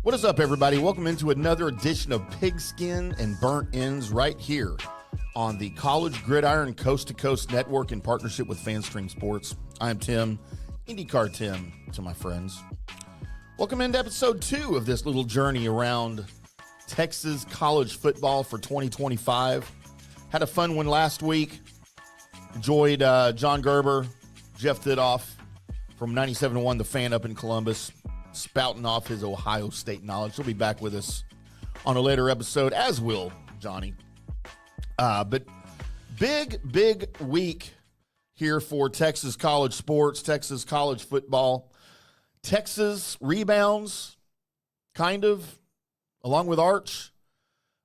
What is up, everybody? Welcome into another edition of Pigskin and Burnt Ends right here on the College Gridiron Coast to Coast Network in partnership with FanStream Sports. I am Tim, IndyCar Tim to my friends. Welcome into episode 2 of this little journey around Texas college football for 2025. Had a fun one last week. Enjoyed John Gerber, Jeff Thidoff from 97.1 The Fan up in Columbus, spouting off his Ohio State knowledge. He'll be back with us on a later episode, as will Johnny. But big week here for Texas college sports, Texas college football. Texas rebounds, kind of, along with Arch.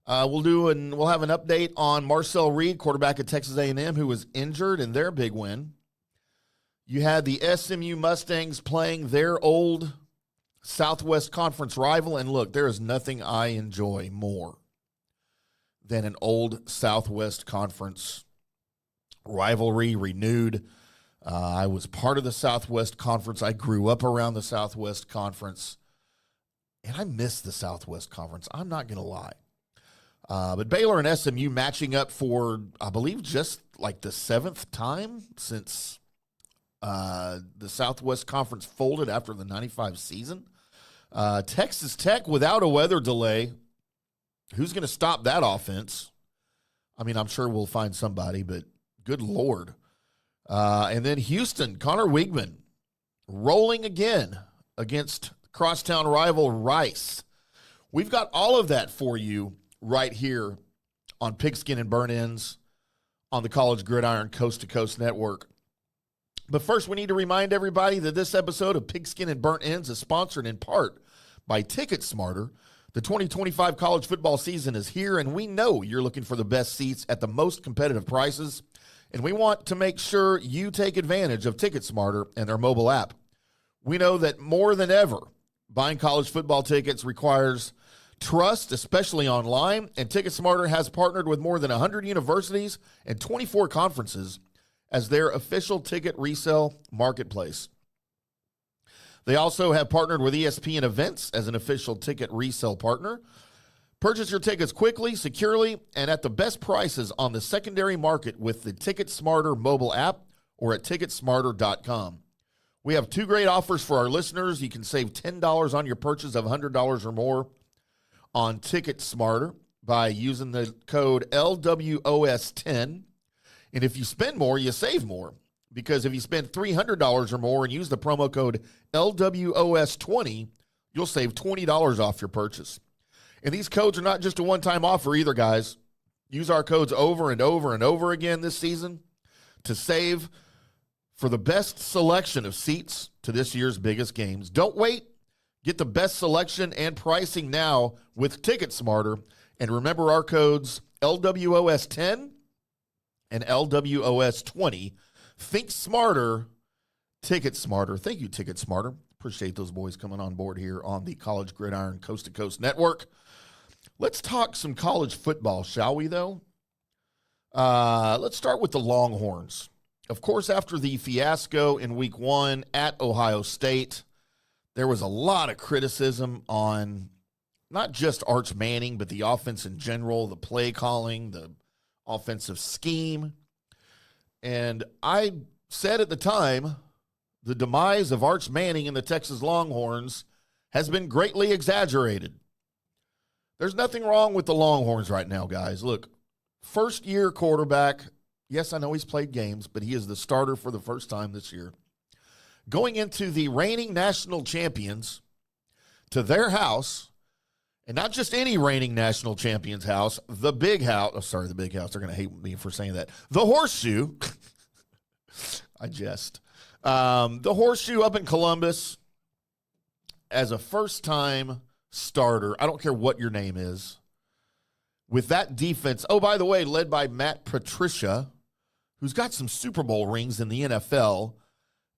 We'll have an update on Marcel Reed, quarterback at Texas A&M, who was injured in their big win. You had the SMU Mustangs playing their old Southwest Conference rival, and look, there is nothing I enjoy more than an old Southwest Conference rivalry renewed. I was part of the Southwest Conference. I grew up around the Southwest Conference, and I miss the Southwest Conference. I'm not going to lie. But Baylor and SMU matching up for, I believe, just like the 7th time since the Southwest Conference folded after the 95 season. Texas Tech without a weather delay. Who's going to stop that offense? I mean, I'm sure we'll find somebody, but good Lord. And then Houston, Connor Weigman, rolling again against crosstown rival Rice. We've got all of that for you right here on Pigskin and Burnt Ends on the College Gridiron Coast to Coast Network. But first, we need to remind everybody that this episode of Pigskin and Burnt Ends is sponsored in part by TicketSmarter. The 2025 college football season is here, and we know you're looking for the best seats at the most competitive prices, and we want to make sure you take advantage of TicketSmarter and their mobile app. We know that more than ever, buying college football tickets requires trust, especially online, and TicketSmarter has partnered with more than 100 universities and 24 conferences as their official ticket resale marketplace. They also have partnered with ESPN Events as an official ticket resale partner. Purchase your tickets quickly, securely, and at the best prices on the secondary market with the TicketSmarter mobile app or at TicketSmarter.com. We have 2 great offers for our listeners. You can save $10 on your purchase of $100 or more on TicketSmarter by using the code LWOS10. And if you spend more, you save more. Because if you spend $300 or more and use the promo code LWOS20, you'll save $20 off your purchase. And these codes are not just a one-time offer either, guys. Use our codes over and over and over again this season to save for the best selection of seats to this year's biggest games. Don't wait. Get the best selection and pricing now with TicketSmarter. And remember our codes LWOS10 and LWOS20. Think smarter, TicketSmarter. Thank you, TicketSmarter. Appreciate those boys coming on board here on the College Gridiron Coast to Coast Network. Let's talk some college football, shall we, though? Let's start with the Longhorns. Of course, after the fiasco in Week 1 at Ohio State, there was a lot of criticism on not just Arch Manning, but the offense in general, the play calling, the offensive scheme. And I said at the time, the demise of Arch Manning and the Texas Longhorns has been greatly exaggerated. There's nothing wrong with the Longhorns right now, guys. Look, first-year quarterback. Yes, I know he's played games, but he is the starter for the first time this year. Going into the reigning national champions to their house, and not just any reigning national champion's house, the big house. Oh, sorry, the big house. They're going to hate me for saying that. The Horseshoe. I jest. The Horseshoe up in Columbus as a first-time starter. I don't care what your name is. With that defense, oh, by the way, led by Matt Patricia, who's got some Super Bowl rings in the NFL,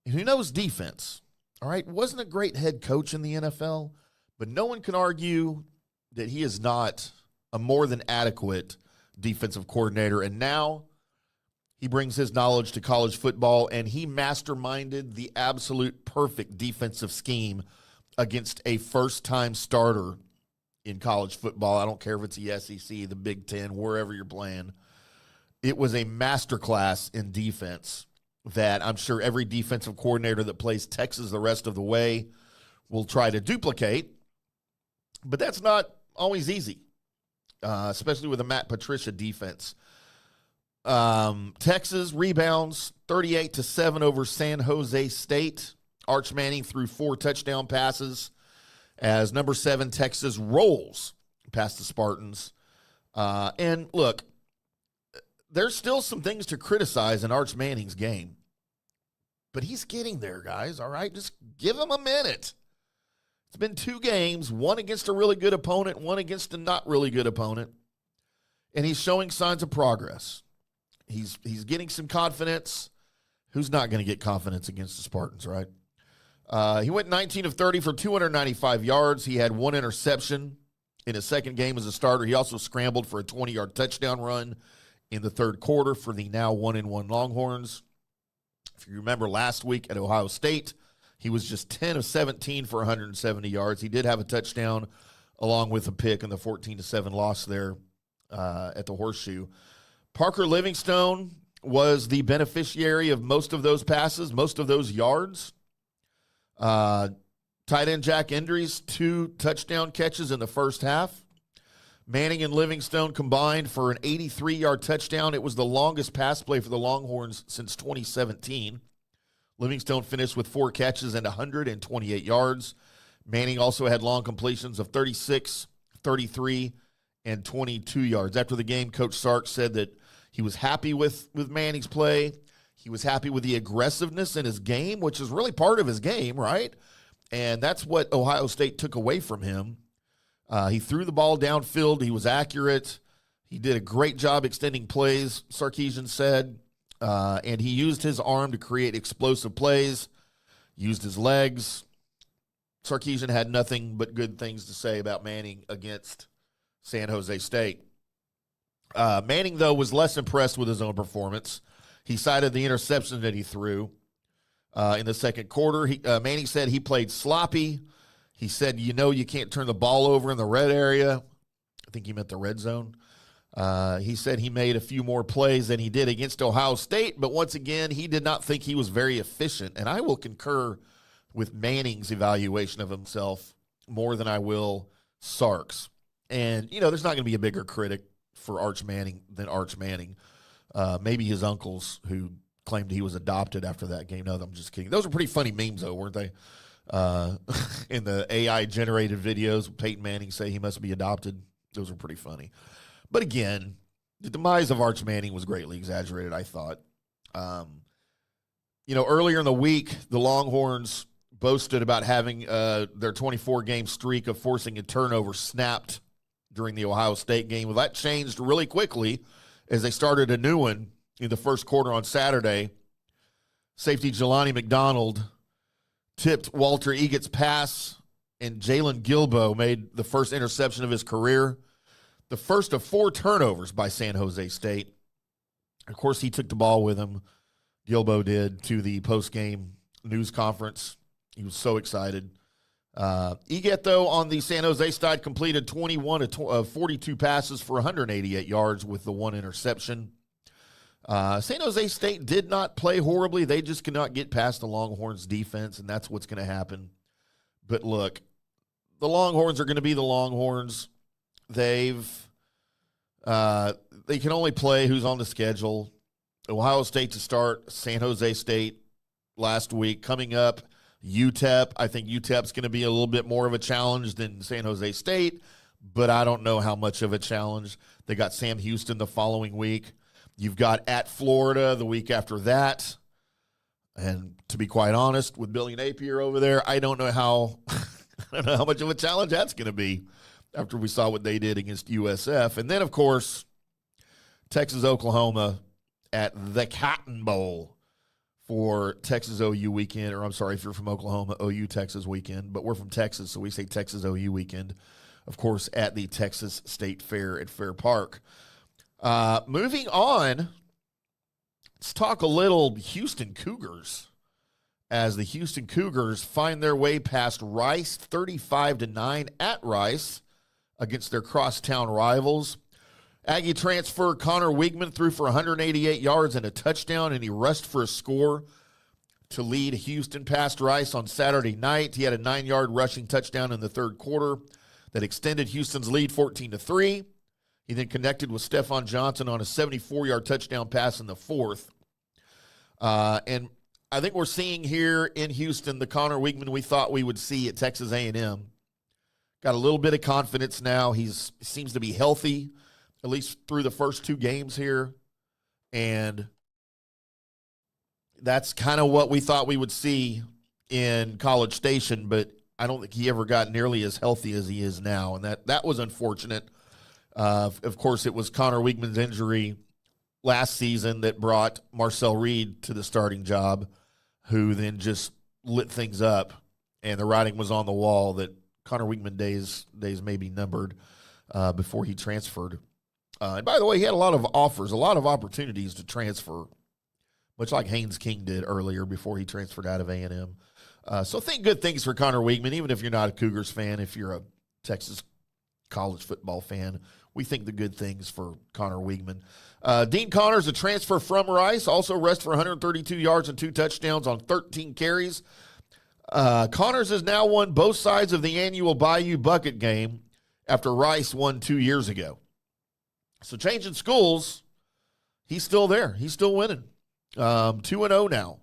and who knows defense. All right, wasn't a great head coach in the NFL, but no one can argue that he is not a more than adequate defensive coordinator. And now he brings his knowledge to college football, and he masterminded the absolute perfect defensive scheme against a first-time starter in college football. I don't care if it's the SEC, the Big Ten, wherever you're playing. It was a masterclass in defense that I'm sure every defensive coordinator that plays Texas the rest of the way will try to duplicate. But that's not always easy, especially with a Matt Patricia defense. Texas rebounds 38-7 over San Jose State. Arch Manning threw 4 touchdown passes as number 7 Texas rolls past the Spartans. And look, there's still some things to criticize in Arch Manning's game. But he's getting there, guys, all right? Just give him a minute. It's been 2 games, one against a really good opponent, one against a not really good opponent. And he's showing signs of progress. He's getting some confidence. Who's not going to get confidence against the Spartans, right? He went 19 of 30 for 295 yards. He had 1 interception in his second game as a starter. He also scrambled for a 20-yard touchdown run in the third quarter for the now 1-1 Longhorns. If you remember last week at Ohio State, he was just 10 of 17 for 170 yards. He did have a touchdown along with a pick in the 14-7 loss there at the Horseshoe. Parker Livingstone was the beneficiary of most of those passes, most of those yards. Tight end Jack Endries, 2 touchdown catches in the first half. Manning and Livingstone combined for an 83-yard touchdown. It was the longest pass play for the Longhorns since 2017. Livingstone finished with 4 catches and 128 yards. Manning also had long completions of 36, 33, and 22 yards. After the game, Coach Sark said that he was happy with Manning's play. He was happy with the aggressiveness in his game, which is really part of his game, right? And that's what Ohio State took away from him. He threw the ball downfield. He was accurate. He did a great job extending plays, Sarkisian said. And he used his arm to create explosive plays, used his legs. Sarkisian had nothing but good things to say about Manning against San Jose State. Manning, though, was less impressed with his own performance. He cited the interception that he threw in the second quarter. Manning said he played sloppy. He said, you can't turn the ball over in the red area. I think he meant the red zone. He said he made a few more plays than he did against Ohio State, but once again, he did not think he was very efficient. And I will concur with Manning's evaluation of himself more than I will Sark's. And, there's not going to be a bigger critic for Arch Manning than Arch Manning. Maybe his uncles who claimed he was adopted after that game. No, I'm just kidding. Those were pretty funny memes, though, weren't they? In the AI-generated videos, Peyton Manning say he must be adopted. Those were pretty funny. But again, the demise of Arch Manning was greatly exaggerated, I thought. Earlier in the week, the Longhorns boasted about having their 24-game streak of forcing a turnover snapped during the Ohio State game. Well, that changed really quickly as they started a new one in the first quarter on Saturday. Safety Jelani McDonald tipped Walter Eaglett's pass, and Jalen Gilbo made the first interception of his career. The first of 4 turnovers by San Jose State. Of course, he took the ball with him, Gilbo did, to the post-game news conference. He was so excited. Eaglett, though, on the San Jose side, completed 21 of 42 passes for 188 yards with the 1 interception. San Jose State did not play horribly. They just could not get past the Longhorns' defense, and that's what's going to happen. But look, the Longhorns are going to be the Longhorns. They can only play who's on the schedule. Ohio State to start, San Jose State last week. Coming up, UTEP. I think UTEP's going to be a little bit more of a challenge than San Jose State, but I don't know how much of a challenge. They got Sam Houston the following week. You've got at Florida the week after that. And to be quite honest, with Billy Napier over there, I don't know how much of a challenge that's going to be after we saw what they did against USF. And then, of course, Texas-Oklahoma at the Cotton Bowl for Texas OU weekend. Or I'm sorry, if you're from Oklahoma, OU Texas weekend. But we're from Texas, so we say Texas OU weekend. Of course, at the Texas State Fair at Fair Park. Moving on, let's talk a little Houston Cougars as the Houston Cougars find their way past Rice 35-9 at Rice against their crosstown rivals. Aggie transfer Connor Weigman threw for 188 yards and a touchdown, and he rushed for a score to lead Houston past Rice on Saturday night. He had a 9-yard rushing touchdown in the third quarter that extended Houston's lead 14-3. He then connected with Stephon Johnson on a 74-yard touchdown pass in the fourth. And I think we're seeing here in Houston the Connor Weigman we thought we would see at Texas A&M. Got a little bit of confidence now. He seems to be healthy, at least through the first two games here. And that's kind of what we thought we would see in College Station, but I don't think he ever got nearly as healthy as he is now, and that was unfortunate. Of course, it was Connor Weigman's injury last season that brought Marcel Reed to the starting job, who then just lit things up, and the writing was on the wall that Connor Weigman days may be numbered before he transferred. And by the way, he had a lot of offers, a lot of opportunities to transfer, much like Haynes King did earlier before he transferred out of A&M. So think good things for Connor Weigman, even if you're not a Cougars fan. If you're a Texas college football fan, we think the good things for Connor Weigman. Dean Connors, a transfer from Rice, also rushed for 132 yards and 2 touchdowns on 13 carries. Connors has now won both sides of the annual Bayou Bucket game after Rice won 2 years ago. So changing schools, he's still there. He's still winning. 2-0 now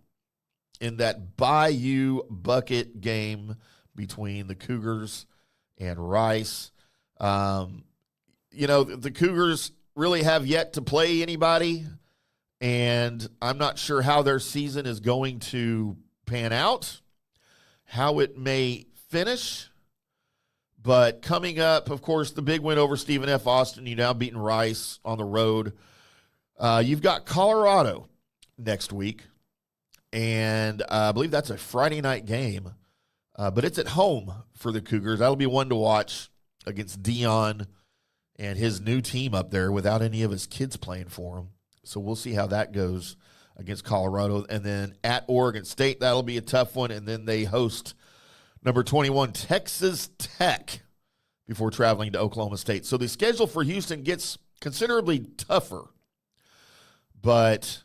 in that Bayou Bucket game between the Cougars and Rice. The Cougars really have yet to play anybody, and I'm not sure how their season is going to pan out, how it may finish. But coming up, of course, the big win over Stephen F. Austin. You now beaten Rice on the road. You've got Colorado next week, and I believe that's a Friday night game. But it's at home for the Cougars. That'll be one to watch against Dion and his new team up there without any of his kids playing for him. So we'll see how that goes against Colorado. And then at Oregon State, that'll be a tough one. And then they host number 21, Texas Tech, before traveling to Oklahoma State. So the schedule for Houston gets considerably tougher. But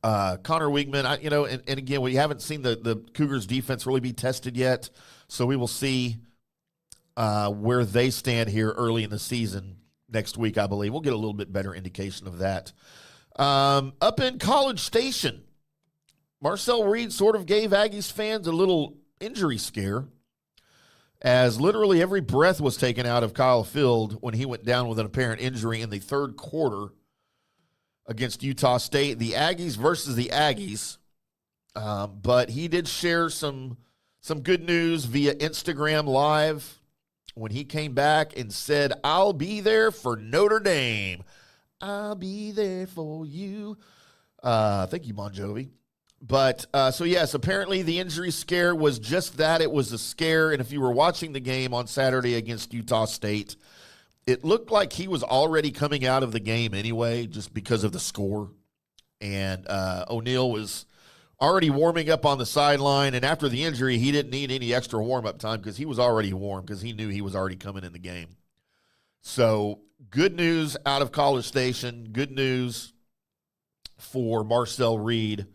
Connor Weigman, and again, we haven't seen the Cougars defense really be tested yet. So we will see where they stand here early in the season next week, I believe. We'll get a little bit better indication of that. Up in College Station, Marcel Reed sort of gave Aggies fans a little injury scare, as literally every breath was taken out of Kyle Field when he went down with an apparent injury in the third quarter against Utah State. The Aggies versus the Aggies. But he did share some good news via Instagram Live when he came back and said, "I'll be there for Notre Dame. I'll be there for you." Thank you, Bon Jovi. But, so yes, apparently the injury scare was just that. It was a scare. And if you were watching the game on Saturday against Utah State, it looked like he was already coming out of the game anyway, just because of the score. And O'Neal was already warming up on the sideline. And after the injury, he didn't need any extra warm-up time because he was already warm, because he knew he was already coming in the game. So good news out of College Station. Good news for Marcel Reed,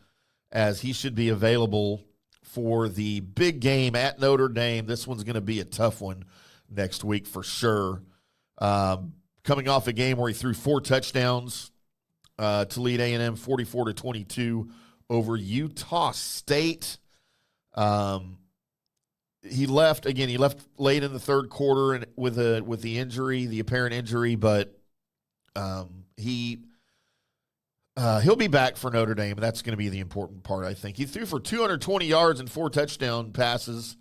as he should be available for the big game at Notre Dame. This one's going to be a tough one next week for sure. Coming off a game where he threw 4 touchdowns to lead A&M 44-22 over Utah State. He left late in the third quarter and with the injury, the apparent injury, but he'll be back for Notre Dame, and that's going to be the important part, I think. He threw for 220 yards and 4 touchdown passes.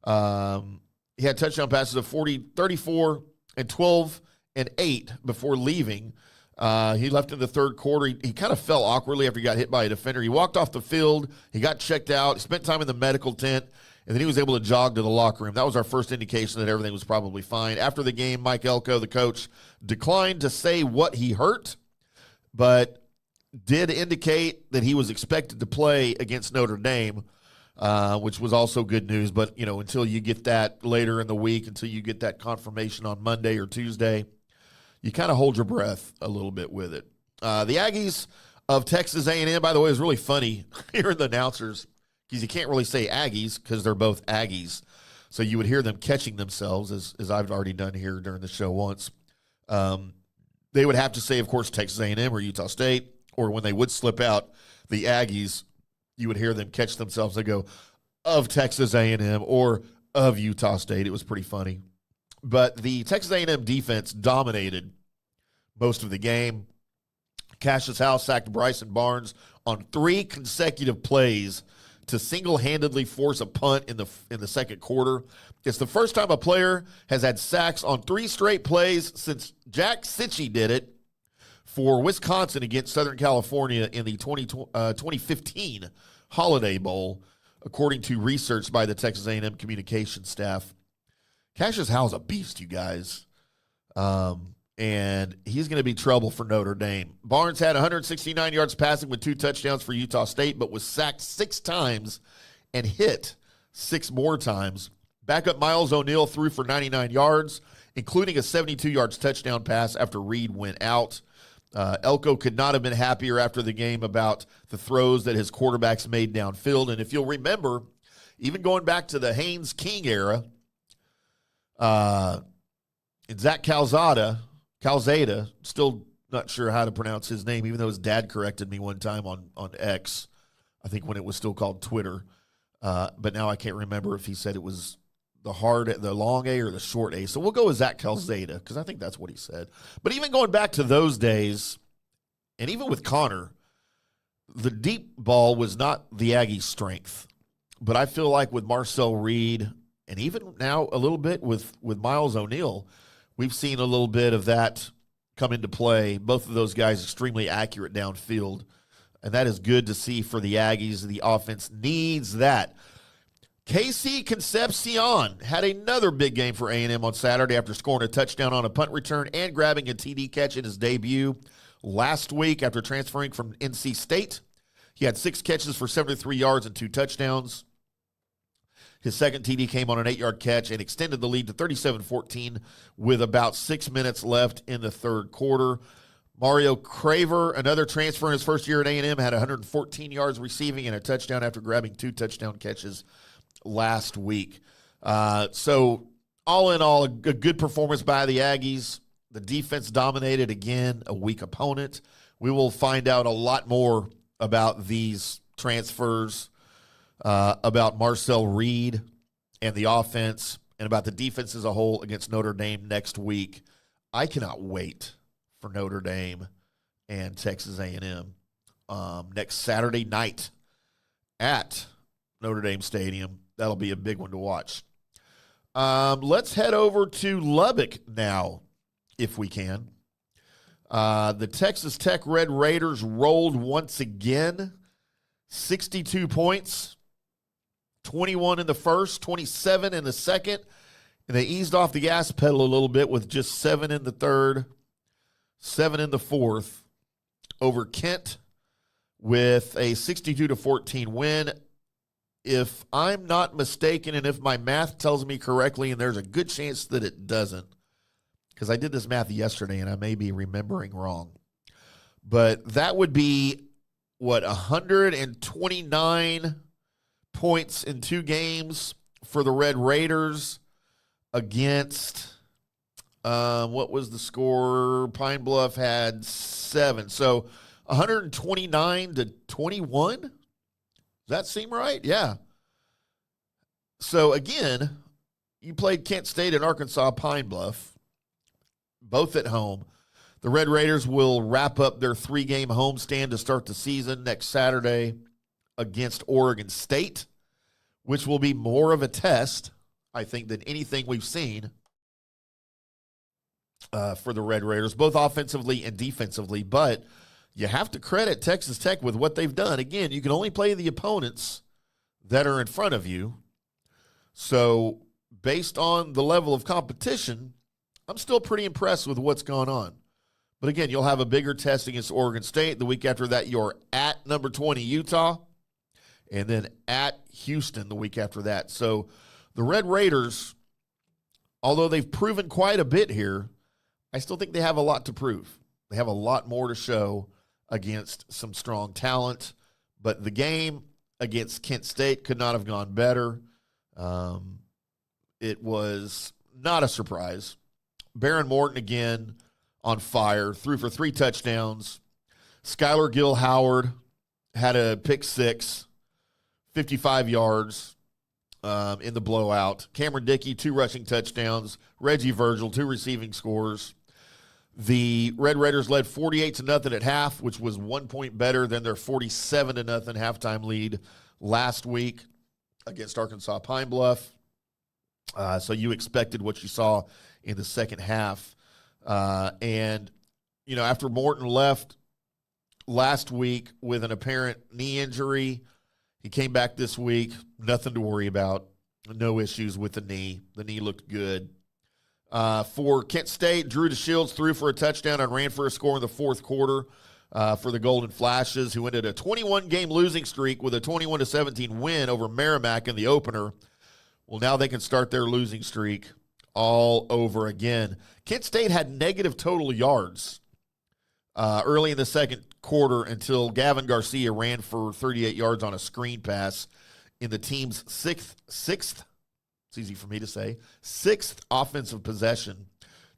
He had touchdown passes of 34 and 12 and 8 before leaving. He left in the third quarter. He kind of fell awkwardly after he got hit by a defender. He walked off the field. He got checked out. He spent time in the medical tent, and then he was able to jog to the locker room. That was our first indication that everything was probably fine. After the game, Mike Elko, the coach, declined to say what he hurt, but did indicate that he was expected to play against Notre Dame, which was also good news. But, until you get that later in the week, until you get that confirmation on Monday or Tuesday, you kind of hold your breath a little bit with it. The Aggies of Texas A&M, by the way, is really funny hearing the announcers, because you can't really say Aggies because they're both Aggies. So you would hear them catching themselves, as I've already done here during the show once. They would have to say, of course, Texas A&M or Utah State, or when they would slip out the Aggies, you would hear them catch themselves. They go, of Texas A&M or of Utah State. It was pretty funny. But the Texas A&M defense dominated most of the game. Cassius House sacked Bryson Barnes on 3 consecutive plays to single-handedly force a punt in the second quarter. It's the first time a player has had sacks on 3 straight plays since Jack Sitchie did it for Wisconsin against Southern California in the 2015 Holiday Bowl, according to research by the Texas A&M communications staff. Cassius Howe's a beast, you guys. And he's going to be trouble for Notre Dame. Barnes had 169 yards passing with 2 touchdowns for Utah State, but was sacked 6 times and hit 6 more times. Backup Miles O'Neal threw for 99 yards, including a 72 yards touchdown pass after Reed went out. Elko could not have been happier after the game about the throws that his quarterbacks made downfield. And if you'll remember, even going back to the Haynes King era, and Zach Calzada, still not sure how to pronounce his name, even though his dad corrected me one time on X, I think when it was still called Twitter. But now I can't remember if he said it was the long A or the short A. So we'll go with Zach Calzada, because I think that's what he said. But even going back to those days, and even with Connor, the deep ball was not the Aggies' strength. But I feel like with Marcel Reed, and even now a little bit with Miles O'Neal, we've seen a little bit of that come into play. Both of those guys extremely accurate downfield, and that is good to see for the Aggies. The offense needs that. KC Concepcion had another big game for A&M on Saturday after scoring a touchdown on a punt return and grabbing a TD catch in his debut last week after transferring from NC State. He had 6 catches for 73 yards and 2 touchdowns. His second TD came on an 8-yard catch and extended the lead to 37-14 with about 6 minutes left in the third quarter. Mario Craver, another transfer in his first year at A&M, had 114 yards receiving and a touchdown after grabbing 2 touchdown catches last week. So all in all, a good performance by the Aggies. The defense dominated again, a weak opponent. We will find out a lot more about these transfers, about Marcel Reed and the offense, and about the defense as a whole against Notre Dame next week. I cannot wait for Notre Dame and Texas A&M next Saturday night at Notre Dame Stadium. That'll be a big one to watch. Let's head over to Lubbock now, if we can. The Texas Tech Red Raiders rolled once again, 62 points. 21 in the first, 27 in the second, and they eased off the gas pedal a little bit with just 7 in the third, 7 in the fourth over Kent with a 62-14 win. If I'm not mistaken, and if my math tells me correctly, and there's a good chance that it doesn't, because I did this math yesterday and I may be remembering wrong, but that would be, 129 points in 2 games for the Red Raiders against, what was the score? Pine Bluff had 7. So 129-21? Does that seem right? Yeah. So again, you played Kent State and Arkansas Pine Bluff, both at home. The Red Raiders will wrap up their 3-game homestand to start the season next Saturday against Oregon State, which will be more of a test, I think, than anything we've seen for the Red Raiders, both offensively and defensively. But you have to credit Texas Tech with what they've done. Again, you can only play the opponents that are in front of you. So based on the level of competition, I'm still pretty impressed with what's gone on. But again, you'll have a bigger test against Oregon State. The week after that, you're at number 20 Utah, and then at Houston the week after that. So the Red Raiders, although they've proven quite a bit here, I still think they have a lot to prove. They have a lot more to show against some strong talent. But the game against Kent State could not have gone better. It was not a surprise. Baron Morton again on fire, threw for 3 touchdowns. Skylar Gill-Howard had a pick 6, 55 yards in the blowout. Cameron Dickey, 2 rushing touchdowns. Reggie Virgil, 2 receiving scores. The Red Raiders led 48-0 at half, which was 1 point better than their 47-0 halftime lead last week against Arkansas Pine Bluff. So you expected what you saw in the second half. And, you know, after Morton left last week with an apparent knee injury, he came back this week. Nothing to worry about. No issues with the knee. The knee looked good. For Kent State, Drew DeShields threw for a touchdown and ran for a score in the fourth quarter for the Golden Flashes, who ended a 21-game losing streak with a 21-17 win over Merrimack in the opener. Well, now they can start their losing streak all over again. Kent State had negative total yards early in the second quarter until Gavin Garcia ran for 38 yards on a screen pass in the team's sixth, it's easy for me to say, 6th offensive possession.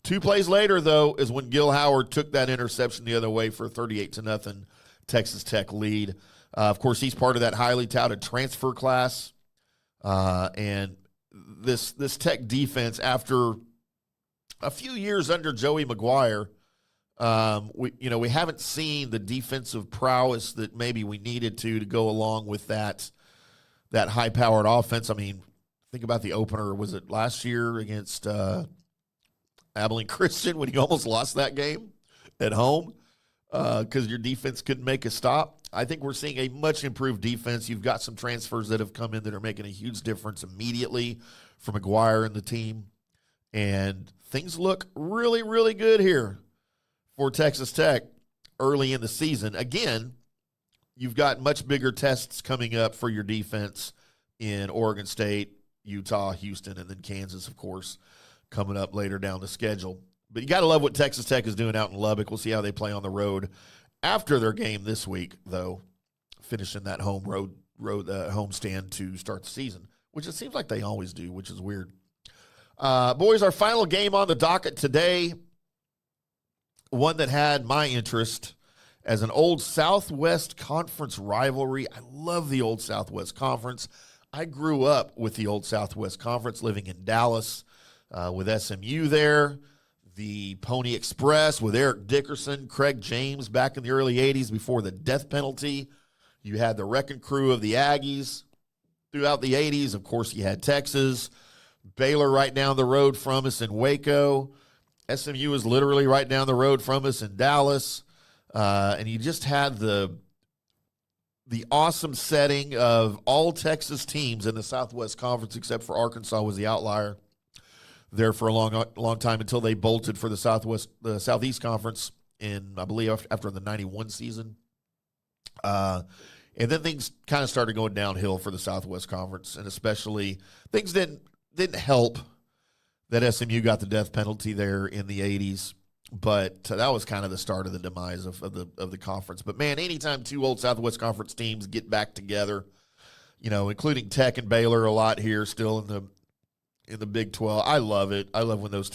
2 plays later, though, is when Gill-Howard took that interception the other way for a 38-0 Texas Tech lead. Of course, he's part of that highly touted transfer class. And this Tech defense, after a few years under Joey McGuire, we haven't seen the defensive prowess that maybe we needed to go along with that high-powered offense. I mean, think about the opener. Was it last year against Abilene Christian when you almost lost that game at home because your defense couldn't make a stop? I think we're seeing a much improved defense. You've got some transfers that have come in that are making a huge difference immediately for McGuire and the team. And things look really, really good here for Texas Tech early in the season. Again, you've got much bigger tests coming up for your defense in Oregon State, Utah, Houston, and then Kansas, of course, coming up later down the schedule. But you got to love what Texas Tech is doing out in Lubbock. We'll see how they play on the road after their game this week, though, finishing that homestand to start the season, which it seems like they always do, which is weird. Boys, our final game on the docket today, one that had my interest as an old Southwest Conference rivalry. I love the old Southwest Conference. I grew up with the old Southwest Conference, living in Dallas with SMU there, the Pony Express with Eric Dickerson, Craig James back in the early 80s before the death penalty. You had the wrecking crew of the Aggies throughout the 80s. Of course, you had Texas, Baylor right down the road from us in Waco. SMU is literally right down the road from us in Dallas. And you just had the awesome setting of all Texas teams in the Southwest Conference, except for Arkansas was the outlier there for a long time until they bolted for the Southeast Conference in, I believe, after the 91 season. And then things kind of started going downhill for the Southwest Conference, and especially things didn't help that SMU got the death penalty there in the 80s. But that was kind of the start of the demise of the conference. But, man, anytime 2 old Southwest Conference teams get back together, including Tech and Baylor a lot here still in the Big 12, I love it. I love when those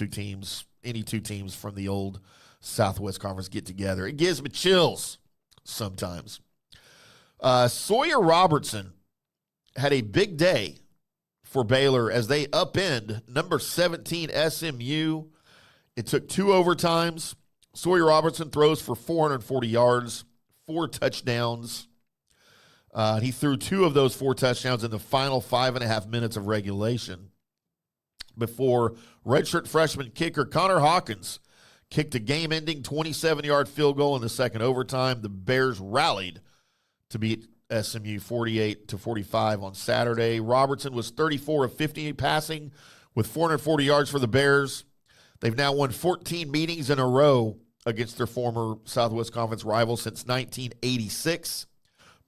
any 2 teams from the old Southwest Conference get together. It gives me chills sometimes. Sawyer Robertson had a big day for Baylor as they upend number 17 SMU. It took 2 overtimes. Sawyer Robertson throws for 440 yards, 4 touchdowns. He threw 2 of those 4 touchdowns in the final 5.5 minutes of regulation before redshirt freshman kicker Connor Hawkins kicked a game-ending 27-yard field goal in the second overtime. The Bears rallied to beat SMU 48-45 on Saturday. Robertson was 34 of 50 passing with 440 yards for the Bears. They've now won 14 meetings in a row against their former Southwest Conference rival since 1986.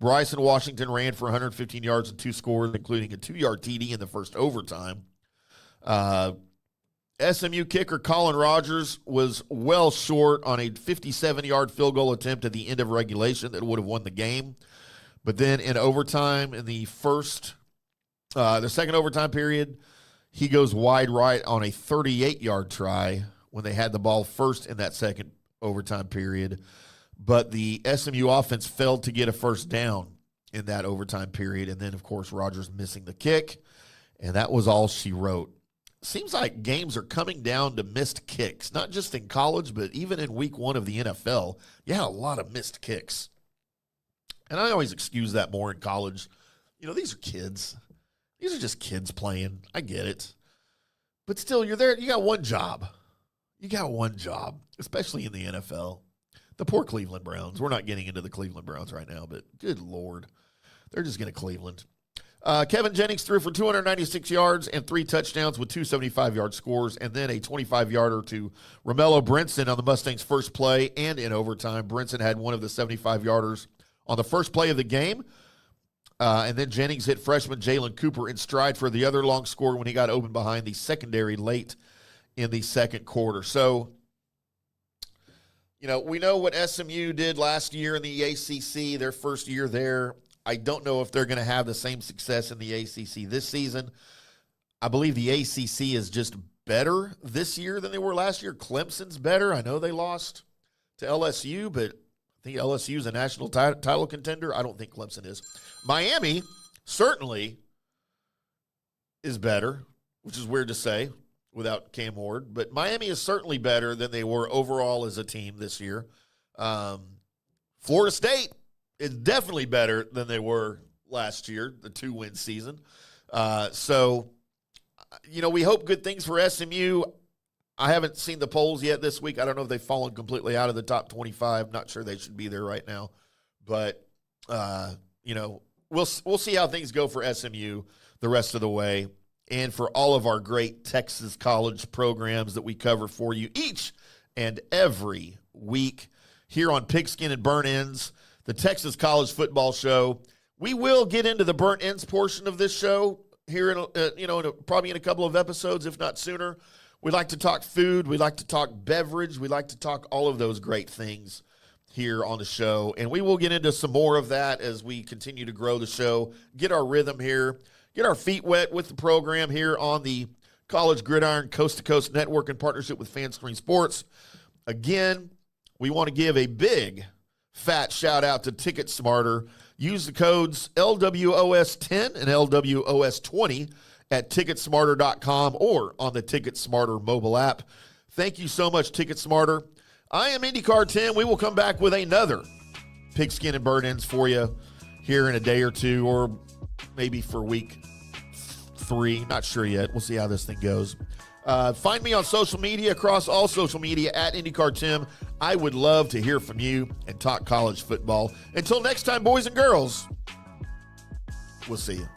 Bryson Washington ran for 115 yards and 2 scores, including a 2-yard TD in the first overtime. SMU kicker Colin Rogers was well short on a 57-yard field goal attempt at the end of regulation that would have won the game. But then in overtime, in the second overtime period, he goes wide right on a 38-yard try when they had the ball first in that second overtime period. But the SMU offense failed to get a first down in that overtime period. And then, of course, Rogers missing the kick. And that was all she wrote. Seems like games are coming down to missed kicks, not just in college, but even in week 1 of the NFL. You had a lot of missed kicks. And I always excuse that more in college. You know, these are kids. These are just kids playing. I get it. But still, you're there. You got one job. You got one job, especially in the NFL. The poor Cleveland Browns. We're not getting into the Cleveland Browns right now, but good Lord. They're just going to Cleveland. Kevin Jennings threw for 296 yards and 3 touchdowns with 2 75-yard scores, and then a 25-yarder to Romello Brinson on the Mustangs' first play and in overtime. Brinson had one of the 75-yarders on the first play of the game, and then Jennings hit freshman Jalen Cooper in stride for the other long score when he got open behind the secondary late in the second quarter. So, you know, we know what SMU did last year in the ACC, their first year there. I don't know if they're going to have the same success in the ACC this season. I believe the ACC is just better this year than they were last year. Clemson's better. I know they lost to LSU, but I think LSU is a national title contender. I don't think Clemson is. Miami certainly is better, which is weird to say without Cam Ward, but Miami is certainly better than they were overall as a team this year. Florida State is definitely better than they were last year, the 2-win season. So, you know, we hope good things for SMU. I haven't seen the polls yet this week. I don't know if they've fallen completely out of the top 25. Not sure they should be there right now. But, you know, we'll see how things go for SMU the rest of the way, and for all of our great Texas college programs that we cover for you each and every week here on Pigskin and Burnt Ends, the Texas College Football Show. We will get into the burnt ends portion of this show here in probably in a couple of episodes, if not sooner. We like to talk food. We like to talk beverage. We like to talk all of those great things here on the show. And we will get into some more of that as we continue to grow the show, get our rhythm here, get our feet wet with the program here on the College Gridiron Coast to Coast Network in partnership with FanStream Sports. Again, we want to give a big fat shout out to TicketSmarter. Use the codes LWOS10 and LWOS20 at TicketSmarter.com or on the TicketSmarter mobile app. Thank you so much, TicketSmarter. I am IndyCar Tim. We will come back with another Pigskin and Burnt Ends for you here in a day or two, or maybe for week 3. Not sure yet. We'll see how this thing goes. Find me on social media, across all social media, at IndyCar Tim. I would love to hear from you and talk college football. Until next time, boys and girls, we'll see you.